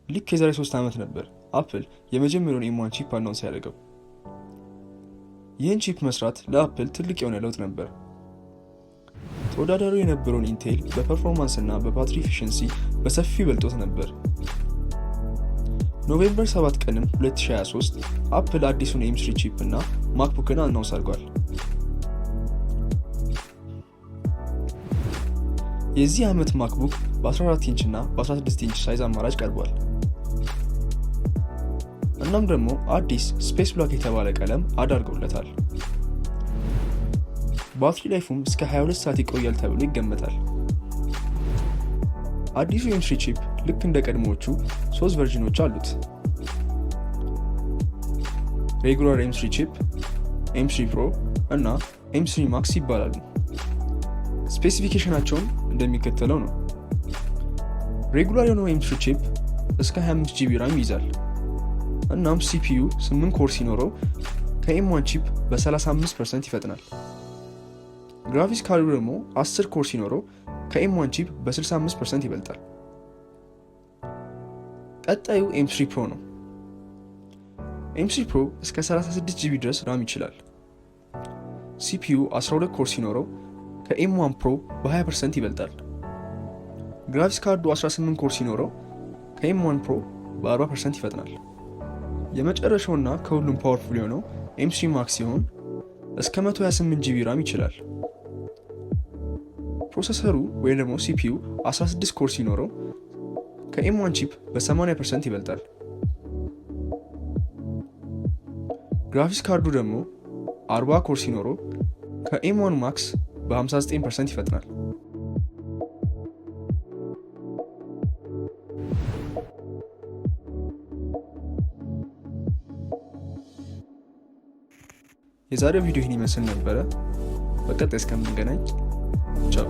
ልክ የዛሬ 3 ዓመት ነበር አፕል የመጀመሪያውን M1 ቺፕ አናውንስ ያደረገው። ይህን ቺፕ መስራት ለአፕል ትልቅ የሆነ ለውጥ ነበር። ተወዳዳሪው የነበረውን ኢንቴል በፐርፎርማንስ እና በባትሪ ኤፊሺየንሲ በሰፊው በልጦት ነበር። ኖቬምበር 7 ቀንም 2023 አፕል አዲሱን M3 ቺፕ እና ማክቡክን አናውንስ አድርጓል። የዚህ ዓመት ማክቡክ በ14 ኢንች እና በ16 ኢንች ሳይዝ አማራጭ ቀርቧል። እናም ደግሞ አዲስ ስፔስ ብላክ የተባለ ቀለም አዳርገውለታል። ባትሪ ላይፉም እስከ 22 ሰዓት ይቆያል ተብሎ ይገመታል። አዲሱ M3 ቺፕ ልክ እንደ ቀድሞዎቹ 3 ቨርዥኖች አሉት። ሬጉላር M3 ቺፕ፣ M3 Pro እና M3 Max ይባላሉ። ስፔሲፊኬሽናቸውም እንደሚከተለው ነው። ሬጉላር የሆነው M3 ቺፕ እስከ 25 GB RAM ይይዛል። እናም CPU 8 ኮር ሲኖረው ከM1 ቺፕ በ35% ይፈጥናል። ግራፊክስ ካርዱ ደግሞ 10 ኮር ሲኖረው ከM1 ቺፕ በ65% ይበልጣል። ቀጣዩ M3 Pro ነው። M3 Pro እስከ 36 GB ድረስ RAM ይችላል። CPU 12 ኮር ሲኖረው ከM1 Pro በ20% ይበልጣል። ግራፊክስ ካርዱ 18 ኮር ሲኖረው ከM1 Pro በ40% ይፈጥናል። የመጨረሻውና ከሁሉም ፓወርፉል የሆነው M3 Max ሲሆን እስከ 128 GB RAM ይችላል። ፕሮሰሰሩ ወይም ደግሞ CPU 16 ኮር ሲኖረው ከM1 ቺፕ በ80% ይበልጣል። ግራፊክስ ካርዱ ደግሞ 40 ኮር ሲኖረው ከM1 Max በ59% ይፈጥናል። የዛሬው ቪዲዮ ይህን ይመስል ነበረ። በቀጣይ እስከምንገናኝ ቻው።